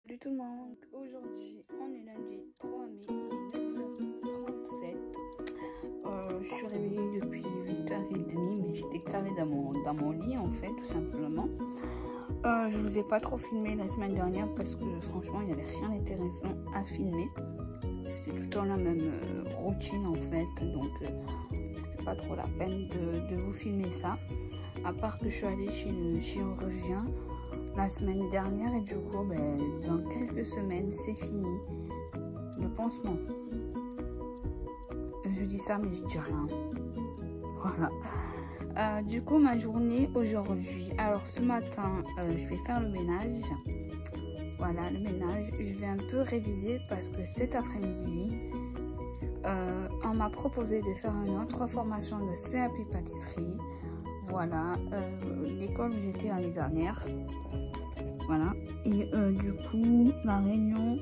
Salut tout le monde, aujourd'hui on est lundi 3 mai, il est 9h37. Je suis réveillée depuis 8h30 mais j'étais calée dans mon lit en fait tout simplement. Je vous ai pas trop filmé la semaine dernière parce que franchement il n'y avait rien d'intéressant à filmer. C'était tout le temps la même routine en fait, donc c'était pas trop la peine de vous filmer ça. À part que je suis allée chez le chirurgien la semaine dernière et du coup dans quelques semaines c'est fini le pansement. Je dis ça mais je dis rien. Voilà. Du coup ma journée aujourd'hui, alors ce matin je vais faire le ménage. Voilà, le ménage, je vais un peu réviser parce que cet après-midi on m'a proposé de faire une autre formation de CAP pâtisserie. Voilà, l'école où j'étais l'année dernière. Voilà, et du coup, la réunion,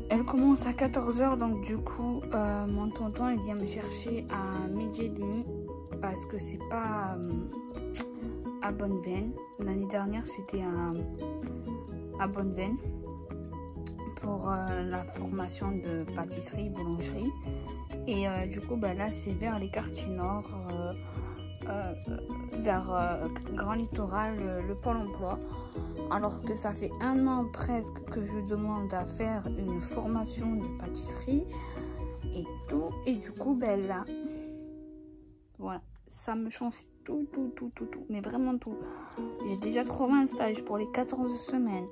elle commence à 14h. Donc du coup, mon tonton, il vient me chercher à 12h30 parce que c'est pas à Bonneveine. L'année dernière, c'était à Bonneveine pour la formation de pâtisserie, boulangerie. Et du coup, là, c'est vers les quartiers nord. Vers Grand Littoral, le Pôle emploi, alors que ça fait 1 an presque que je demande à faire une formation de pâtisserie et tout, et du coup là voilà, ça me change tout, mais vraiment tout. J'ai déjà trouvé un stage pour les 14 semaines.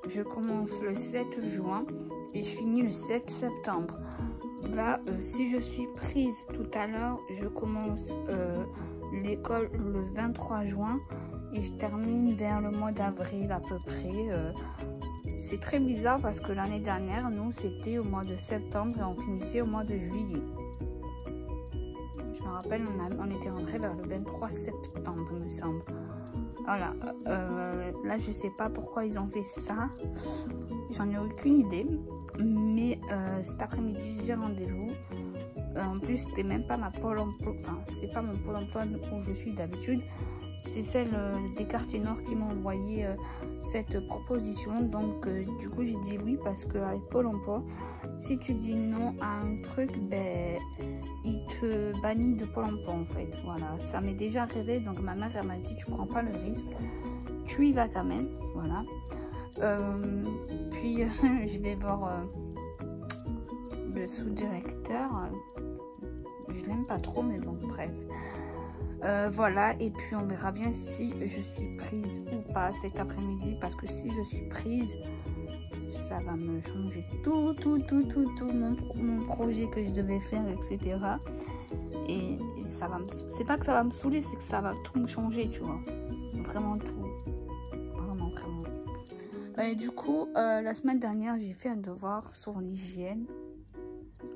Je commence le 7 juin et je finis le 7 septembre. Là, si je suis prise tout à l'heure, je commence l'école le 23 juin et je termine vers le mois d'avril à peu près. C'est très bizarre parce que l'année dernière, nous, c'était au mois de septembre et on finissait au mois de juillet. Je me rappelle, on était rentré vers le 23 septembre, il me semble. Voilà, là, je sais pas pourquoi ils ont fait ça. J'en ai aucune idée. Mais cet après-midi, j'ai rendez-vous. En plus, c'était même pas ma pôle emploi. Enfin, c'est pas mon pôle emploi où je suis d'habitude. C'est celle des quartiers nord qui m'ont envoyé cette proposition. Donc, du coup, j'ai dit oui parce qu'avec Pôle emploi, si tu dis non à un truc, il te bannit de Pôle emploi en fait. Voilà, ça m'est déjà arrivé. Donc, ma mère, elle m'a dit, tu prends pas le risque. Tu y vas quand même. Voilà. Puis, je vais voir le sous-directeur. Je l'aime pas trop, mais bon, bref. Voilà, et puis on verra bien si je suis prise ou pas cet après-midi, parce que si je suis prise, ça va me changer tout mon projet que je devais faire, etc. Et ça va c'est pas que ça va me saouler, c'est que ça va tout me changer, tu vois. Vraiment tout. Vraiment. Et du coup, la semaine dernière, j'ai fait un devoir sur l'hygiène.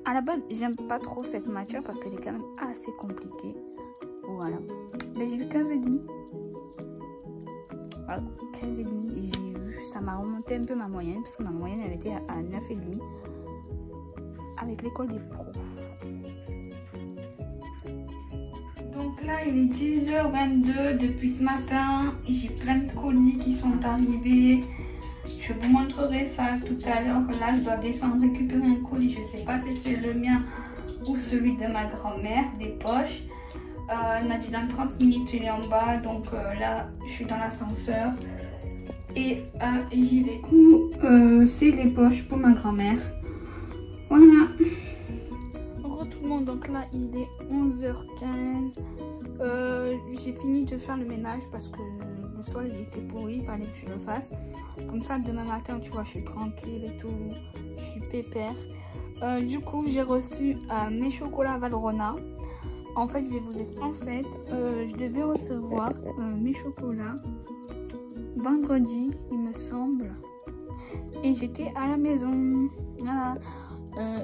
À la base, j'aime pas trop cette matière parce qu'elle est quand même assez compliquée. Voilà. Mais j'ai eu 15,5. Voilà, 15,5. J'ai eu. Ça m'a remonté un peu ma moyenne parce que ma moyenne, elle était à 9,5 avec l'école des pros. Donc là, il est 10h22 depuis ce matin. J'ai plein de colis qui sont arrivés. Je vous montrerai ça tout à l'heure. Là, je dois descendre récupérer un colis. Je ne sais pas si c'est le mien ou celui de ma grand-mère, des poches. Elle m'a dit dans 30 minutes, il est en bas. Donc là, je suis dans l'ascenseur. Et j'y vais. C'est les poches pour ma grand-mère. Voilà. Bonjour tout le monde. Donc là, il est 11h15. J'ai fini de faire le ménage parce que le sol il était pourri, il fallait que je le fasse. Comme ça, demain matin, tu vois, je suis tranquille et tout, je suis pépère. Du coup, j'ai reçu mes chocolats Valrhona. En fait, je vais vous expliquer. En fait, je devais recevoir mes chocolats vendredi, il me semble. Et j'étais à la maison. Voilà.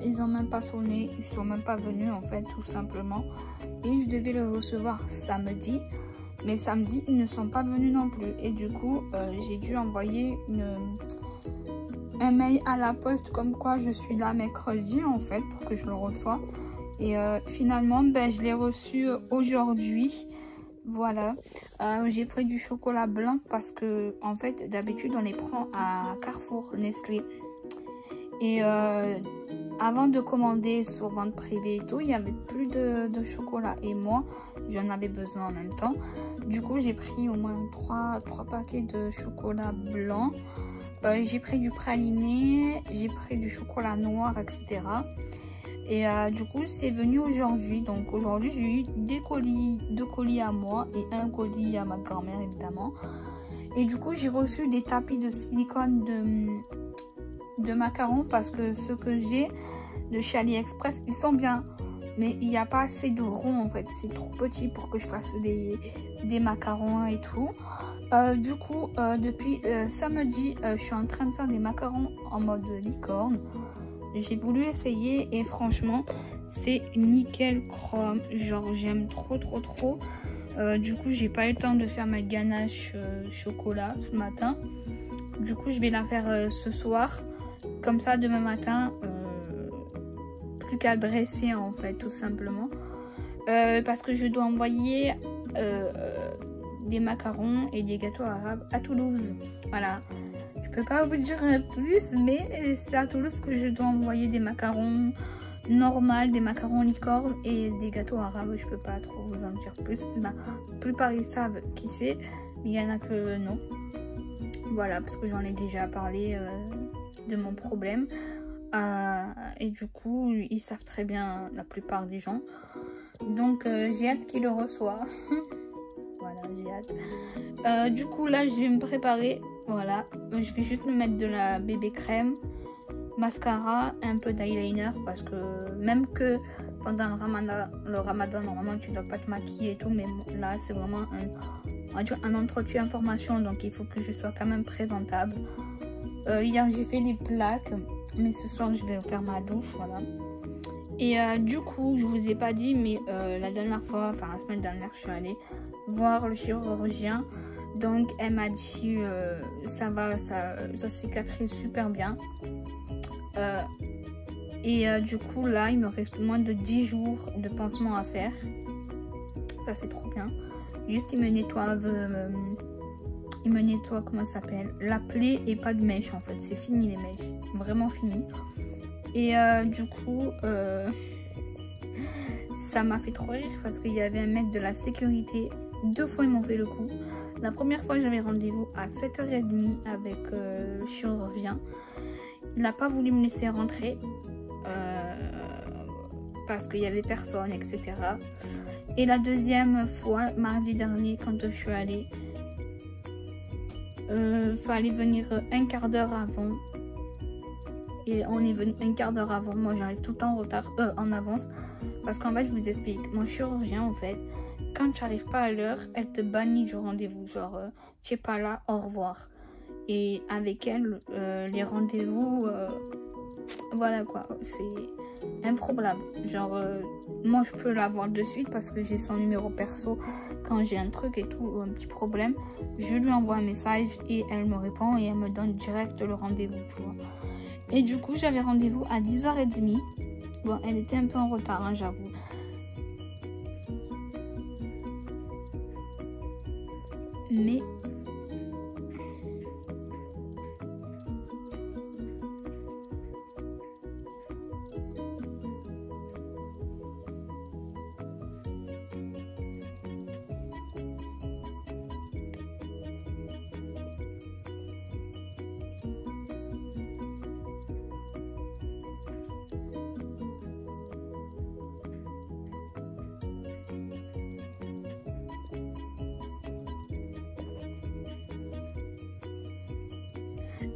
Ils ont même pas sonné, ils sont même pas venus en fait, tout simplement. Et je devais le recevoir samedi. Mais samedi, ils ne sont pas venus non plus. Et du coup, j'ai dû envoyer un mail à la poste comme quoi je suis là mercredi en fait pour que je le reçoive. Et finalement, je l'ai reçu aujourd'hui, Voilà, j'ai pris du chocolat blanc parce que en fait d'habitude on les prend à Carrefour Nestlé. Et avant de commander sur vente privée et tout, il n'y avait plus de chocolat. Et moi, j'en avais besoin en même temps. Du coup, j'ai pris au moins 3 paquets de chocolat blanc. J'ai pris du praliné, j'ai pris du chocolat noir, etc. Et du coup, c'est venu aujourd'hui. Donc aujourd'hui, j'ai eu 2 colis à moi et 1 colis à ma grand-mère, évidemment. Et du coup, j'ai reçu des tapis de silicone de macarons parce que ceux que j'ai de chez AliExpress, ils sont bien. Mais il n'y a pas assez de rond en fait. C'est trop petit pour que je fasse des macarons et tout. Du coup, depuis samedi, je suis en train de faire des macarons en mode licorne. J'ai voulu essayer et franchement, c'est nickel chrome. Genre, j'aime trop. Du coup, j'ai pas eu le temps de faire ma ganache chocolat ce matin. Du coup, je vais la faire ce soir. Comme ça, demain matin, plus qu'à dresser en fait, tout simplement. Parce que je dois envoyer des macarons et des gâteaux arabes à Toulouse. Voilà. Je peux pas vous dire plus, mais c'est à Toulouse que je dois envoyer des macarons normaux, des macarons licorne et des gâteaux arabes. Je peux pas trop vous en dire plus. La plupart ils savent qui c'est, mais il y en a que non. Voilà, parce que j'en ai déjà parlé de mon problème. Et du coup, ils savent très bien la plupart des gens. Donc, j'ai hâte qu'ils le reçoivent. Voilà, j'ai hâte. Du coup, là, je vais me préparer. Voilà, je vais juste me mettre de la bébé crème, mascara, un peu d'eyeliner. Parce que même que pendant le ramadan, normalement, tu dois pas te maquiller et tout. Mais là, c'est vraiment un entretien information. Donc, il faut que je sois quand même présentable. Hier, j'ai fait les plaques. Mais ce soir, je vais faire ma douche, voilà. Et du coup, je vous ai pas dit, mais la dernière fois, enfin la semaine dernière, je suis allée voir le chirurgien. Donc, elle m'a dit, ça va, ça cicatrise super bien. Du coup, là, il me reste moins de 10 jours de pansement à faire. Ça, c'est trop bien. Juste, il me nettoie, comment ça s'appelle, la plaie et pas de mèche en fait. C'est fini les mèches, vraiment fini. Et du coup, ça m'a fait trop rire parce qu'il y avait un mec de la sécurité. 2 fois ils m'ont fait le coup. La première fois j'avais rendez-vous à 7h30 avec le chirurgien. Il n'a pas voulu me laisser rentrer parce qu'il y avait personne, etc. Et la deuxième fois, mardi dernier, quand je suis allée, fallait venir un quart d'heure avant. Et on est venu un quart d'heure avant. Moi j'arrive tout le temps en retard, en avance. Parce qu'en fait, je vous explique, mon chirurgien en fait, quand tu n'arrives pas à l'heure, elle te bannit du rendez-vous. Genre, tu n'es pas là, au revoir. Et avec elle, les rendez-vous, voilà quoi, c'est improbable. Genre, moi je peux l'avoir de suite parce que j'ai son numéro perso. Quand j'ai un truc et tout, un petit problème, je lui envoie un message et elle me répond et elle me donne direct le rendez-vous, tu vois. Et du coup, j'avais rendez-vous à 10h30. Bon, elle était un peu en retard, hein, j'avoue.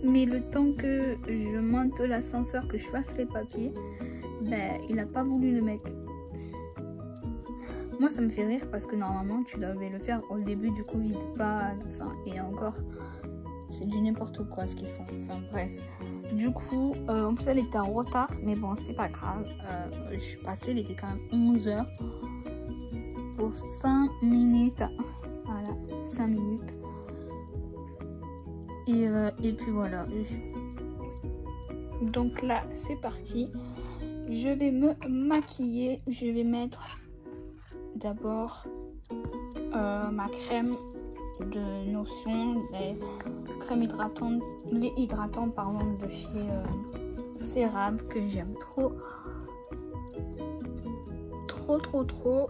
Mais le temps que je monte l'ascenseur, que je fasse les papiers, ben, il n'a pas voulu le mec. Moi, ça me fait rire parce que normalement, tu devais le faire au début du Covid, pas à la fin. Et encore, c'est du n'importe quoi ce qu'ils font. Enfin, bref. Du coup, en plus, elle était en retard, mais bon, c'est pas grave. Je suis passée, il était quand même 11h pour 5 minutes. Voilà, 5 minutes. Et puis voilà. Donc là, c'est parti. Je vais me maquiller. Je vais mettre d'abord ma crème de Notion, les hydratants pardon, de chez CeraVe que j'aime trop. Trop.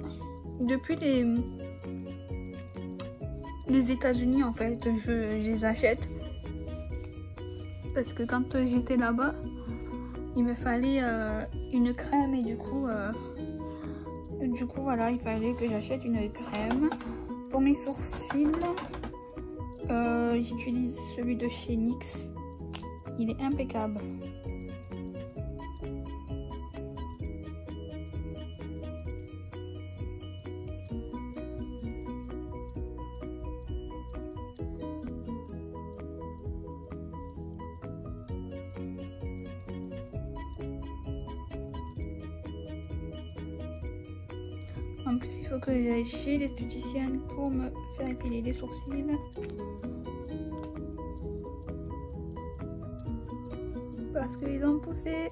Depuis les États-Unis en fait, je les achète. Parce que quand j'étais là-bas, il me fallait une crème et du coup voilà, il fallait que j'achète une crème. Pour mes sourcils, j'utilise celui de chez NYX. Il est impeccable. En plus, il faut que j'aille chez l'esthéticienne pour me faire épiler les sourcils. Parce qu'ils ont poussé.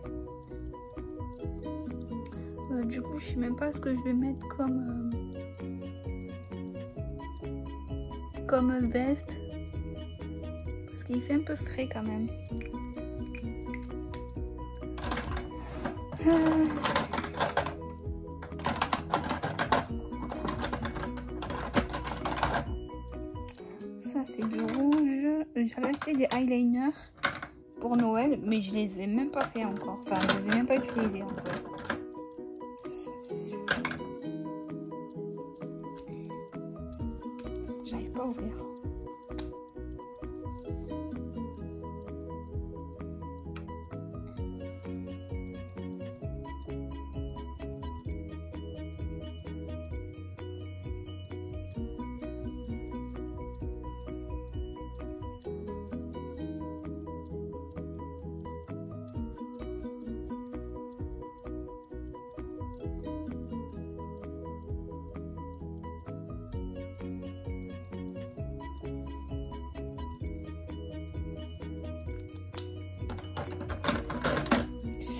Du coup, je sais même pas ce que je vais mettre comme veste. Parce qu'il fait un peu frais quand même. Ça c'est du rouge. J'avais acheté des eyeliners pour Noël, mais je les ai même pas fait encore. Enfin, je les ai même pas utilisés encore. Ça c'est sûr. J'arrive pas à ouvrir.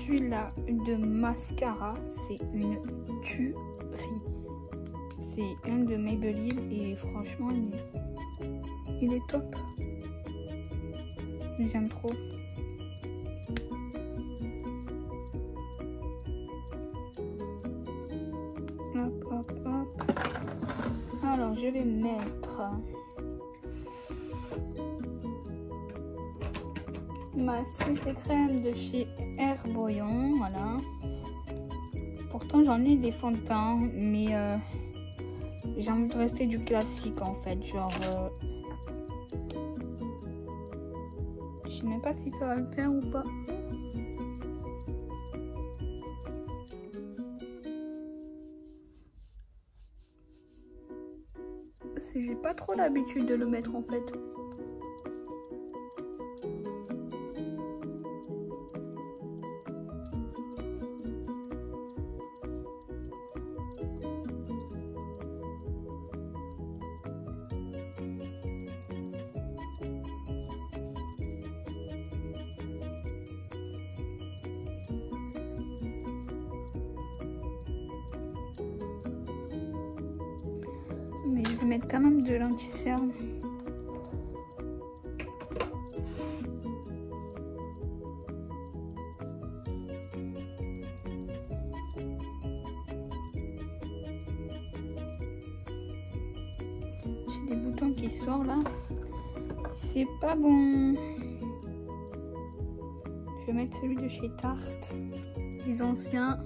Celui-là de mascara, c'est une tuerie. C'est un de Maybelline et franchement, il est top. J'aime trop. Hop. Alors, je vais mettre ma CC crème de chez Herboyon, voilà. Pourtant j'en ai des fonds de teint, mais j'ai envie de rester du classique en fait, genre je sais même pas si ça va le faire ou pas. J'ai pas trop l'habitude de le mettre en fait. Mais je vais mettre quand même de l'anti-cerne. J'ai des boutons qui sortent là. C'est pas bon. Je vais mettre celui de chez Tarte. Les anciens.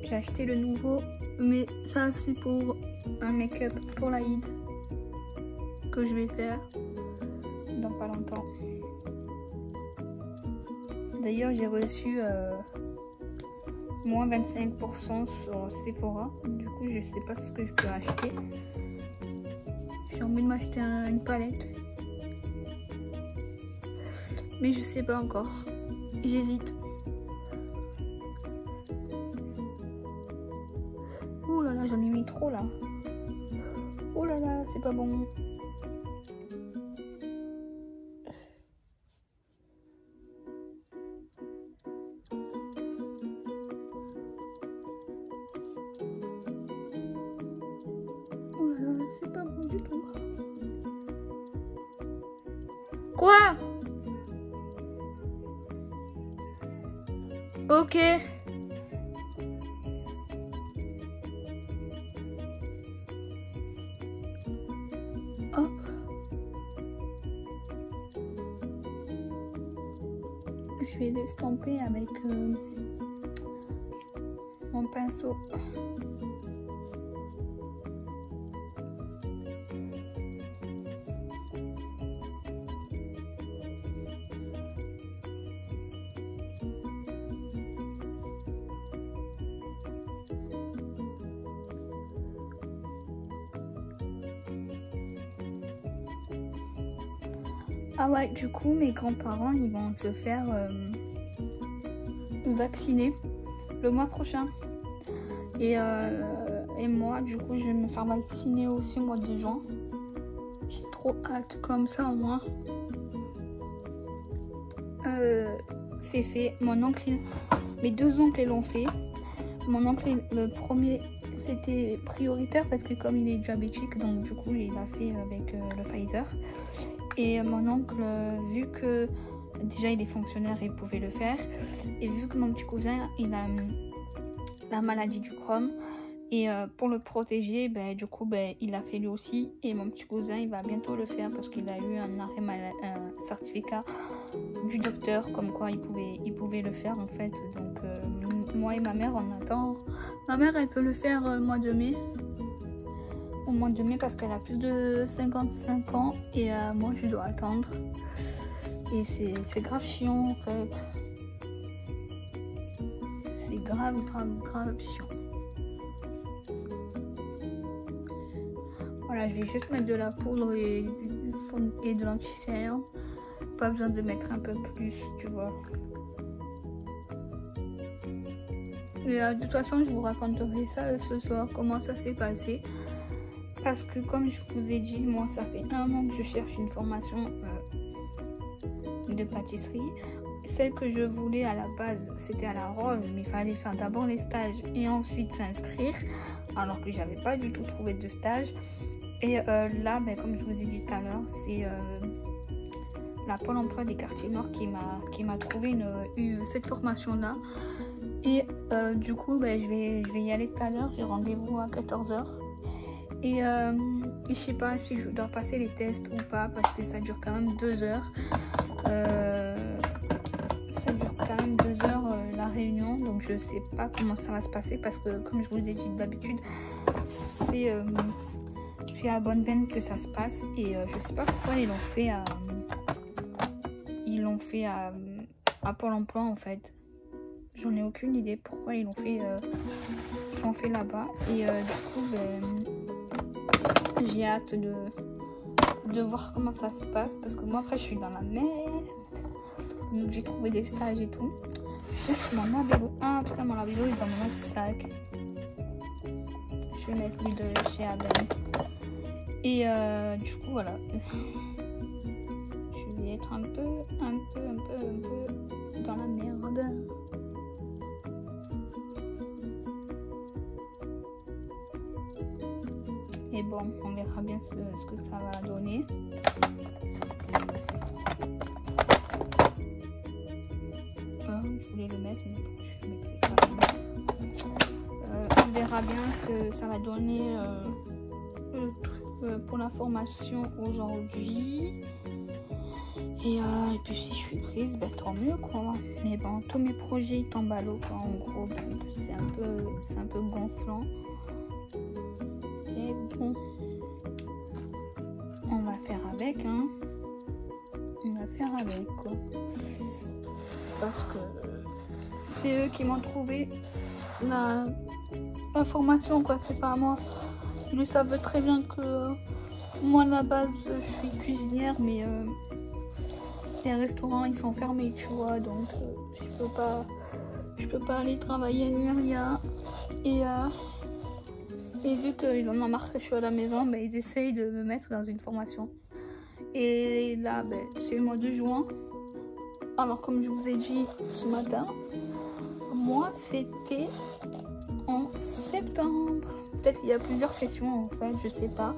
J'ai acheté le nouveau. Mais ça c'est pour un make-up pour l'Aïd que je vais faire dans pas longtemps. D'ailleurs j'ai reçu moins 25% sur Sephora. Du coup je sais pas ce que je peux acheter. J'ai envie de m'acheter une palette. Mais je sais pas encore. J'hésite. Oh là là, j'en ai mis trop là. Oh là là, c'est pas bon. Quoi? Ok. Hop. Je vais l'estamper avec mon pinceau. Ah ouais, du coup, mes grands-parents, ils vont se faire vacciner le mois prochain. Et moi, du coup, je vais me faire vacciner aussi au mois de juin. J'ai trop hâte, comme ça au moins. C'est fait. Mon oncle, mes deux oncles l'ont fait. Mon oncle, le premier, c'était prioritaire parce que comme il est diabétique, donc du coup, il a fait avec le Pfizer. Et mon oncle, vu que déjà il est fonctionnaire, il pouvait le faire. Et vu que mon petit cousin, il a la maladie du Crohn. Et pour le protéger, du coup, il a fait lui aussi. Et mon petit cousin, il va bientôt le faire parce qu'il a eu un certificat du docteur comme quoi il pouvait le faire en fait. Donc moi et ma mère, on attend. Ma mère, elle peut le faire au mois de mai. Au mois de mai parce qu'elle a plus de 55 ans et moi je dois attendre. Et c'est grave chiant en fait. C'est grave chiant. Voilà, je vais juste mettre de la poudre et de l'anti-cerne. Pas besoin de mettre un peu plus, tu vois. Et de toute façon, je vous raconterai ça ce soir, comment ça s'est passé. Parce que comme je vous ai dit, moi ça fait un an que je cherche une formation de pâtisserie. Celle que je voulais à la base, c'était à la Rose, mais il fallait faire d'abord les stages et ensuite s'inscrire, alors que j'avais pas du tout trouvé de stage. Et là, comme je vous ai dit tout à l'heure, c'est la Pôle emploi des quartiers nord qui m'a trouvé cette formation-là. Et du coup, je vais y aller tout à l'heure, j'ai rendez-vous à 14 h. Et je sais pas si je dois passer les tests ou pas parce que ça dure quand même 2 heures. Ça dure quand même 2 heures la réunion, donc je sais pas comment ça va se passer parce que comme je vous ai dit d'habitude, c'est à Bonneveine que ça se passe et je sais pas pourquoi ils l'ont fait à Pôle emploi en fait. J'en ai aucune idée pourquoi ils l'ont fait là-bas et du coup j'ai hâte de voir comment ça se passe parce que moi après je suis dans la merde. Donc j'ai trouvé des stages et tout. Juste mon labello. Ah putain, mon labello est dans mon autre sac. Je vais mettre lui de chez Aben. Et du coup voilà. Je vais être un peu dans la merde. Et bon, on verra bien ce que ça va donner. Je voulais le mettre, mais je ne le mettrai pas. On verra bien ce que ça va donner pour la formation aujourd'hui. Et puis si je suis prise, tant mieux quoi. Mais bon, tous mes projets ils tombent à l'eau quoi, en gros, donc c'est un peu gonflant. Et bon, on va faire avec, hein. On va faire avec quoi. Parce que c'est eux qui m'ont trouvé la formation quoi, c'est pas moi. Ils le savent très bien que moi à la base je suis cuisinière, mais les restaurants ils sont fermés, tu vois, donc je peux pas aller travailler ni rien. Et vu qu'ils en ont marre que je suis à la maison, ils essayent de me mettre dans une formation. Et là, c'est le mois de juin. Alors comme je vous ai dit ce matin, moi c'était en septembre. Peut-être qu'il y a plusieurs sessions en fait, je sais pas.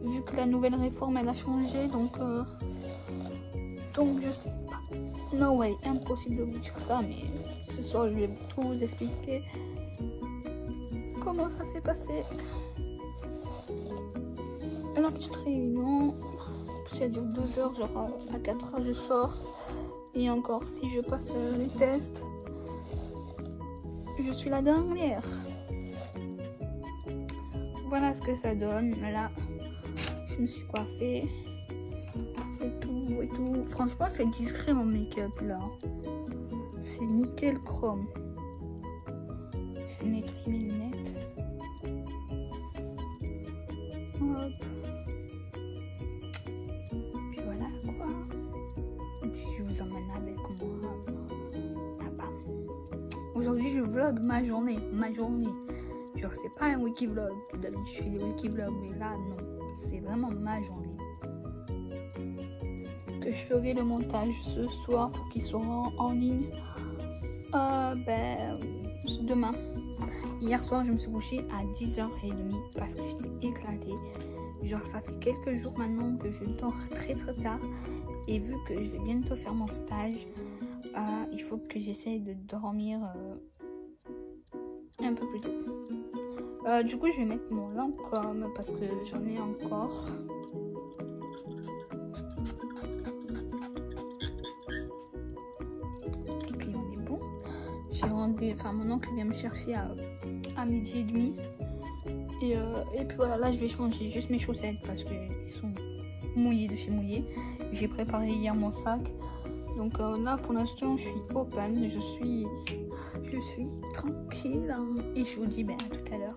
Vu que la nouvelle réforme elle a changé, donc Donc je sais pas. No way, impossible de vous dire ça, mais ce soir je vais tout vous expliquer comment ça s'est passé. La petite réunion, ça dure 2 heures, genre à 4 heures je sors. Et encore, si je passe les tests, je suis la dernière. Voilà ce que ça donne. Là, je me suis coiffée et tout. Franchement, c'est discret mon make-up là. C'est nickel chrome. Je vais nettoyer mes lunettes. Hop. Puis voilà quoi. Et puis je vous emmène avec moi là-bas. Aujourd'hui, je vlog ma journée. Genre, c'est pas un wiki-vlog. D'habitude, je fais des wiki-vlogs, mais là, non. C'est vraiment ma journée. Que je ferai le montage ce soir pour qu'il soit en ligne. Demain. Hier soir, je me suis couchée à 10h30 parce que j'étais éclatée. Genre, ça fait quelques jours maintenant que je dors très tard. Et vu que je vais bientôt faire mon stage, il faut que j'essaye de dormir un peu plus tôt. Du coup, je vais mettre mon Lancôme parce que j'en ai encore. Et puis on est bon. J'ai mon oncle vient me chercher à 12h30. Et puis voilà, là je vais changer juste mes chaussettes parce qu'ils sont mouillés de chez mouillés. J'ai préparé hier mon sac. Donc là pour l'instant je suis open, je suis tranquille. Et je vous dis à tout à l'heure.